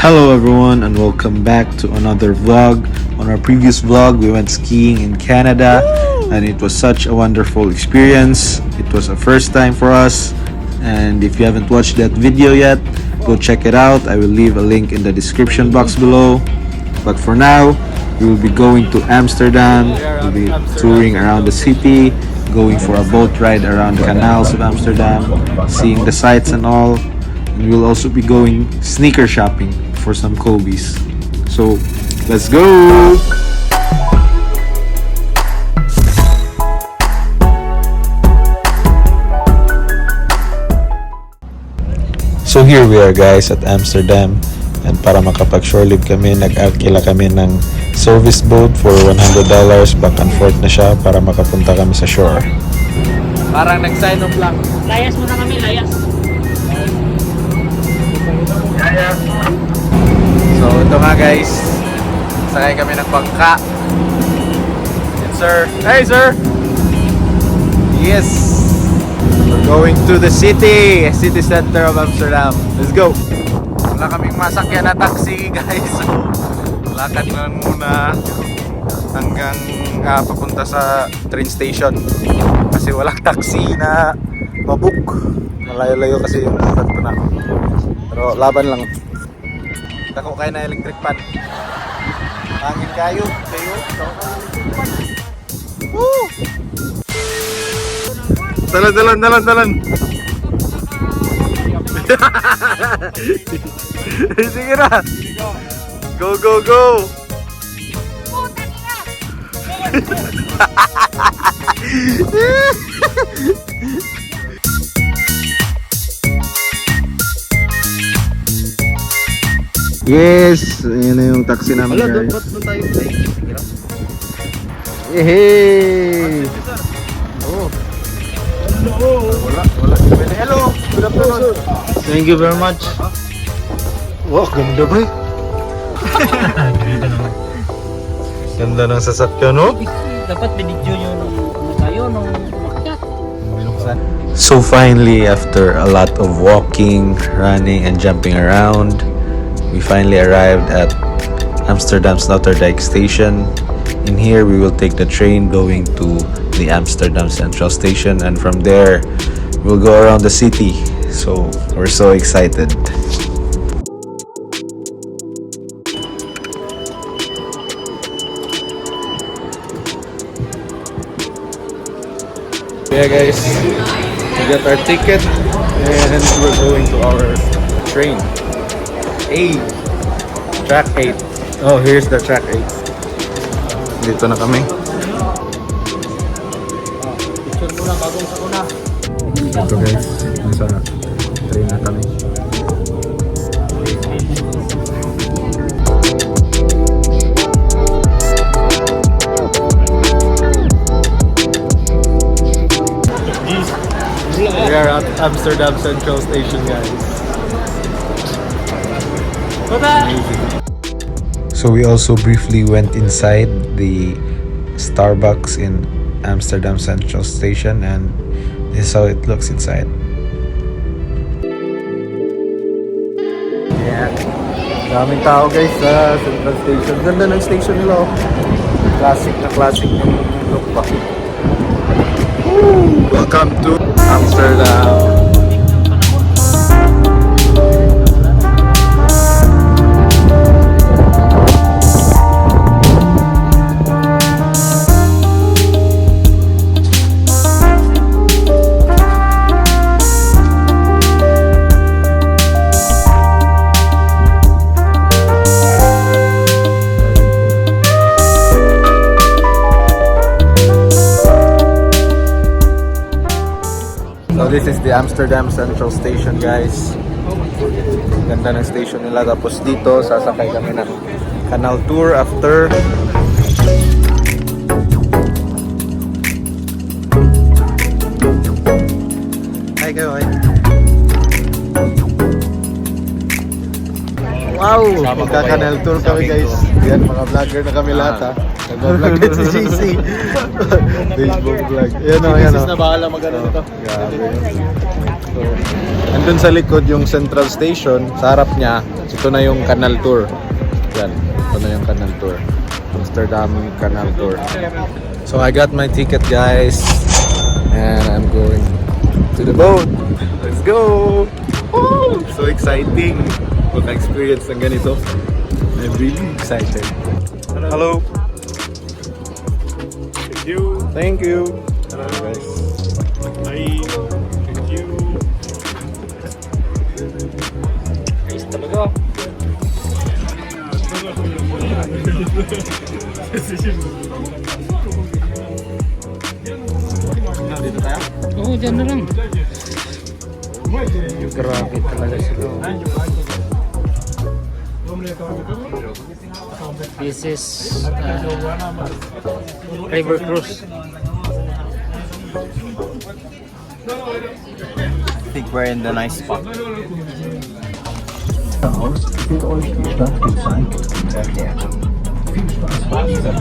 Hello everyone and welcome back to another vlog. On our previous vlog we went skiing in Canada and it was such a wonderful experience. It was a first time for us, and if you haven't watched that video yet, go check it out. I will leave a link in the description box below. But for now, we will be going to Amsterdam. We'll be touring around the city, going for a boat ride around the canals of Amsterdam, seeing the sights and all. And we'll also be going sneaker shopping for some Kobe's. So, let's go! So here we are guys at Amsterdam, and para makapag-shorelib kami, nag-alkila kami ng service boat for $100. Back and forth na siya para makapunta kami sa shore. Parang nag-sign off lang. Layas muna kami, layas. So ito nga guys, sakay kami ng bangka. Yes sir. Hey sir! Yes! We're going to the city center of Amsterdam. Let's go! Wala kaming masakyan na taxi guys. So lakad lang muna hanggang papunta sa train station. Kasi walang taxi na mabook. Malayo-layo kasi yung lakad ko na. Pero laban lang. Dako kayo na electric pan. Hangin kayo. Woo! Dalan. Sige na. Go. Yes! Ayan na yung taxi namin guys. Ba't doon tayo play? Hey! Oh. Wala. Hello. Good afternoon. Thank you very much. Wow, ganda ba? Ganda ng sasakyan, no? Dapat binidyo nyo tayo nung umakyat. So finally, after a lot of walking, running, and jumping around, we finally arrived at Amsterdam Sloterdijk station. In here, we will take the train going to the Amsterdam Central Station, and from there, we'll go around the city. So, we're so excited. Yeah guys, we got our ticket and we're going to our train. Track 8. Oh, here's the track 8. Dito na kami. Picture muna bagong sa una. Ito guys, nasa train na kami. We are at Amsterdam Central Station guys. So we also briefly went inside the Starbucks in Amsterdam Central Station, and this is how it looks inside. Yeah. Daming tao guys sa Central Station. Ganda ng station nila oh. Classic yung look pa. Welcome to Amsterdam. So this is the Amsterdam Central Station guys. Ganda ng station nila. Tapos dito sasakay kami ng canal tour after. Hi kayo, hi. Wow! Magka-canal tour kami guys. Yan, mga vlogger na kami lahat ha. Nag-vlog din si JC. Facebook vlog. Yan o, yan o. Na bahala magano nito. Grabe. So, andun sa likod yung Central Station. Sa harap niya, ito na yung Canal Tour. Yan, ito na yung Canal Tour. Amsterdam Canal Tour. So I got my ticket, guys. And I'm going to the boat. Let's go! Woo! So exciting! Maka-experience ng ganito. I'm really excited. Hello! Thank you. Thank you! Hello, guys. Bye. Thank you. Ayos talaga. Dito tayo? Oo, dyan na lang. Grabe talaga sila. This is River Cruise. I think we're in the nice spot. Aus wird euch die Stadt gezeigt und erklärt. Viel Spaß bei dieser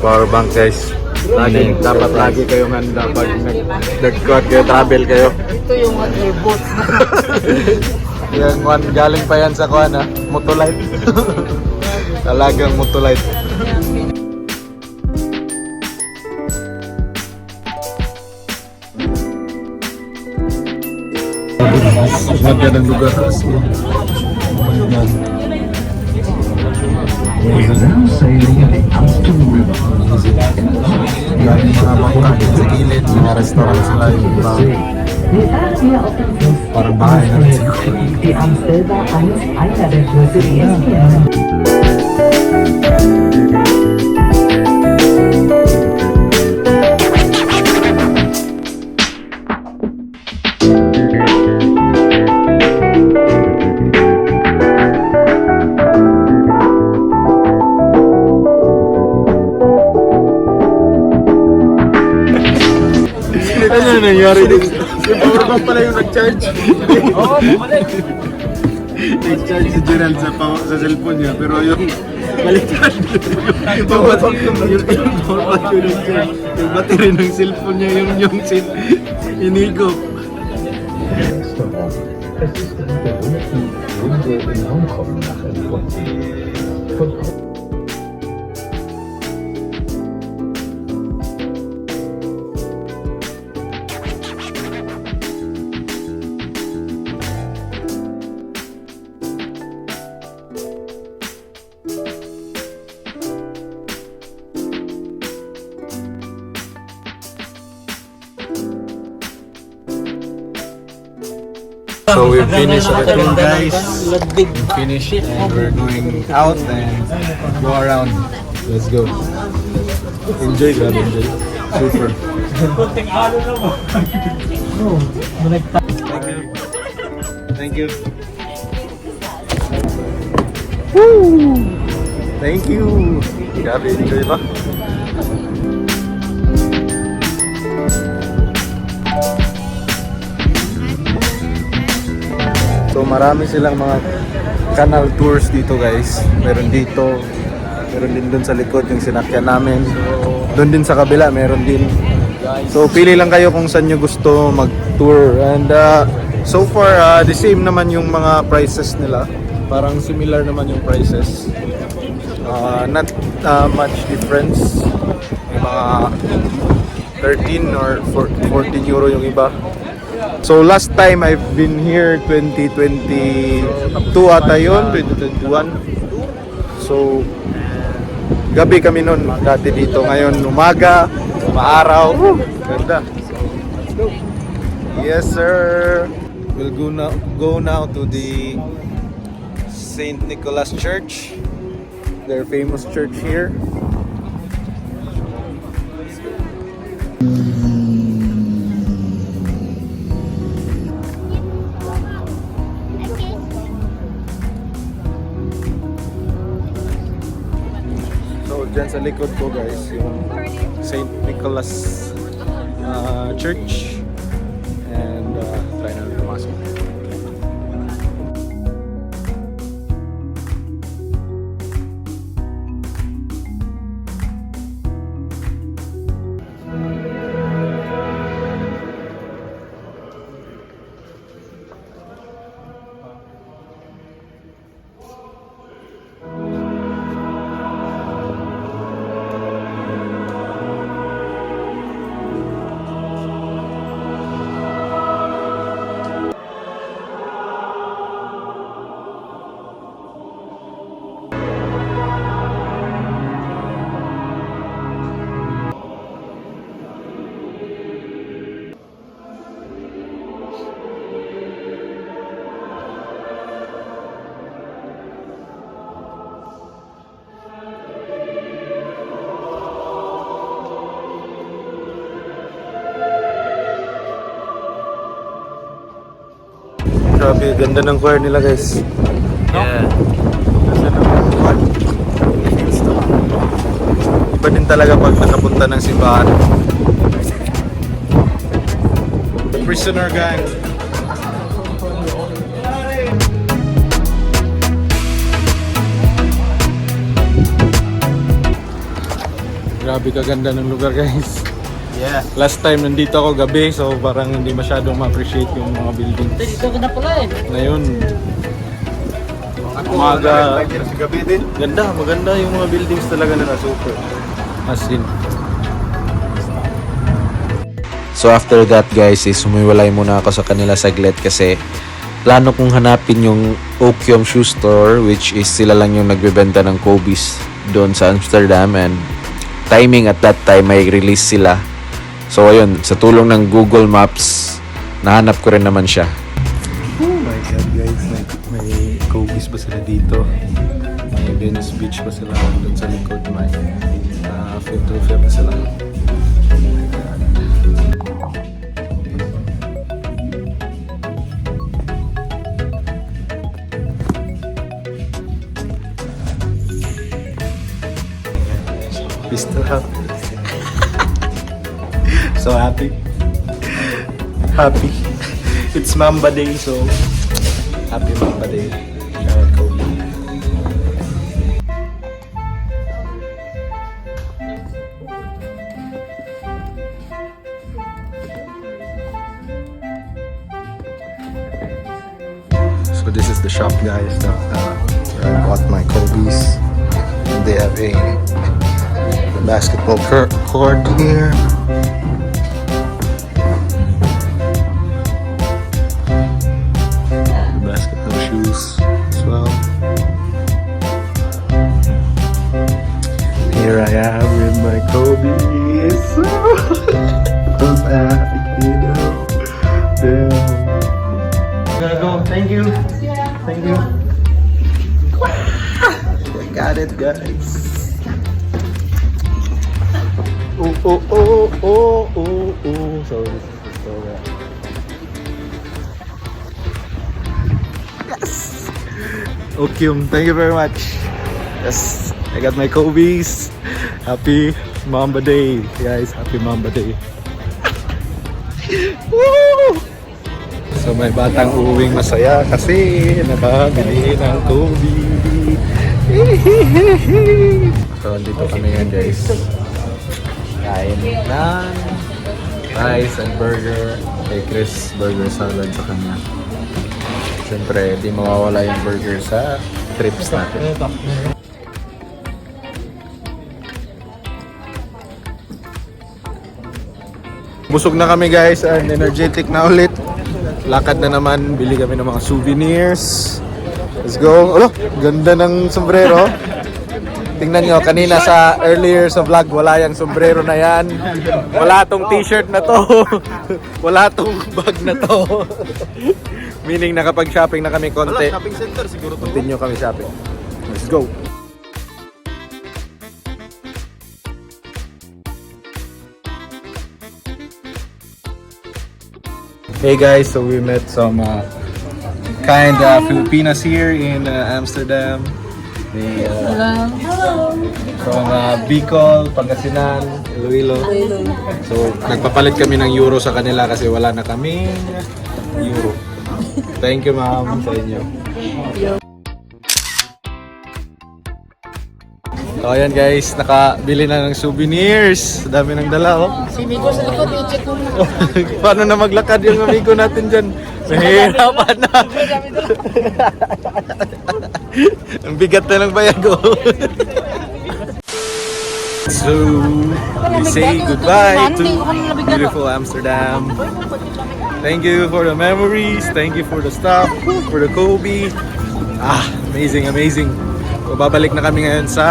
Power bank, guys. Dapat lagi kayong handa pag nag-quad kayo, travel kayo. Ito yung airboat. Yan, galing pa yan sa kuan ha, Motolite. Talagang Motolite. Ganda ng lugar. We're now sailing the Amstel River. Lagi mga bangka sa gilid, mga restaurant sila yung Wir fahren hier auf dem Fluss parang bahay na rin. Die Amstel war einst einer der Flüsse, die es hier. Ano nangyari dito? Yung power bank pala yung nag-charge. Oo, bumalik. Nag-charge si Gerald sa cellphone niya, pero yung baliktad. Yung power bank yung nag-charge. Yung battery ng cellphone niya yung inigop. Restaurant. Es ist die berühmten Wunder in Hongkong nachempfunden. Von So we finished everything, guys. Ladbig. Finished and we're going out and go around. Let's go. Enjoy, grabe, enjoy. Super. Thank you. Woo! Thank you. Grabe, enjoy ba? So marami silang mga canal tours dito, guys. Meron dito, meron din dun sa likod yung sinakyan namin. Doon din sa kabila, meron din. So pili lang kayo kung saan nyo gusto mag-tour. And so far, the same naman yung mga prices nila. Parang similar naman yung prices. Not much difference. May mga 13 or 14 euro yung iba. So last time I've been here 2022 ata yun, 2021. So gabi kami nun dati dito. Ngayon umaga, maaraw. Ganda. Let's go. Yes sir. We'll go now to the St. Nicholas Church. Their famous church here. So, dyan sa likod ko guys, yung St. Nicholas Church. And try namin pumasok. Grabe, ganda ng choir nila guys. Yeah. Ganda ng choir. Iba din talaga pag nakapunta ng simbahan. The Prisoner Gang. Grabe kaganda ng lugar guys. Yeah. Last time nandito ako gabi, so parang hindi masyadong ma-appreciate yung mga buildings. Dito ka na pala eh. Ngayon, umaga, ganda, maganda yung mga buildings talaga na super. As in. So after that guys is humiwalay muna ako sa kanila saglit kasi plano kong hanapin yung Okium Shoe Store, which is sila lang yung nagbebenta ng Kobe's doon sa Amsterdam, and timing at that time may release sila. So ayun, sa tulong ng Google Maps, nahanap ko rin naman siya. Oh my god guys, may Kobe's pa sila dito. May Venice Beach pa sila doon sa likod. May filter pa sila. Pistol up. So happy. Happy. It's Mamba Day, so happy Mamba Day. Shout out Kobe. So this is the shop guys that where I bought my Kobe's. And they have a basketball court here. Basketball shoes as well. Here I am with my Kobe's. So happy, you know. There you go. Thank you. Thank you. I got it, guys. Oh. So this is the store. Yes. Okium, thank you very much. Yes, I got my Kobe's. Happy Mamba Day, guys. Happy Mamba Day. Woo! So may batang uuwing masaya kasi nakabili ng Kobe. So dito kami ngayon guys. Kain ng rice and burger. Kay Chris, burger salad sa kanya. Siyempre, di mawawala yung burger sa trips natin. Busog na kami guys and energetic na ulit. Lakad na naman, bili kami ng mga souvenirs. Let's go. Oh, ganda ng sombrero. tingnan nyo, kanina sa earlier sa vlog, wala yung sombrero na yan. Wala tong t-shirt na to. Wala tong bag na to. Meaning nakapag-shopping na kami konti. Shopping center siguro to. Continue kami shopping. Let's go. Hey guys, so we met some kind Filipinas here in Amsterdam. They from Bicol, Pangasinan, Iloilo. So nagpapalit kami ng euro sa kanila kasi wala na kaming euro. Thank you ma'am sa inyo. So ayan guys, nakabili na ng souvenirs. Dami ng dala oh. Si Migo sa likod, i-check mo na. Paano na maglakad yung amigo natin dyan? Nahihirapan na. Ang bigat na ng bayago. So, we say goodbye to beautiful Amsterdam. Thank you for the memories. Thank you for the stuff, for the Kobe. Amazing, amazing. So, babalik na kami ngayon sa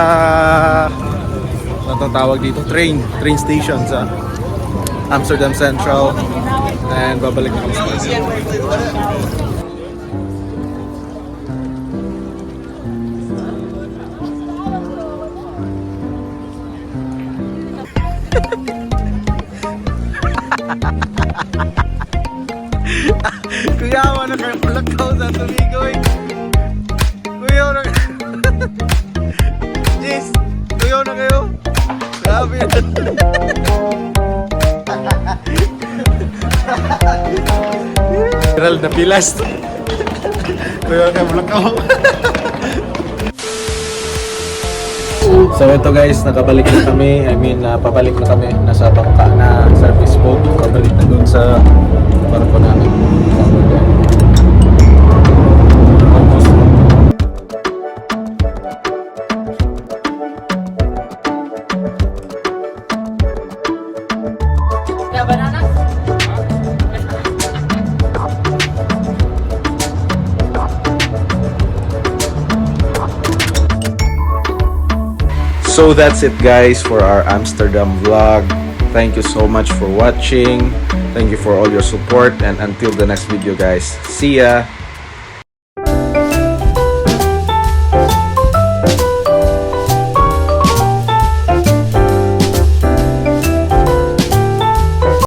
anong tawag dito? Train station sa Amsterdam Central. And babalik na kami sa Kuya, ano kayo palakaw sa tumigoy? Kuya, ano kayo? Jeez, kuya, ano kayo? Grabe. Viral na pilas. Kuya, ano palakaw? So ito guys, nakabalik na kami. Pabalik na kami. Nasa bangka na service boat. Pabalik na dun sa barko namin. So that's it guys for our Amsterdam vlog. Thank you so much for watching. Thank you for all your support and until the next video guys. See ya!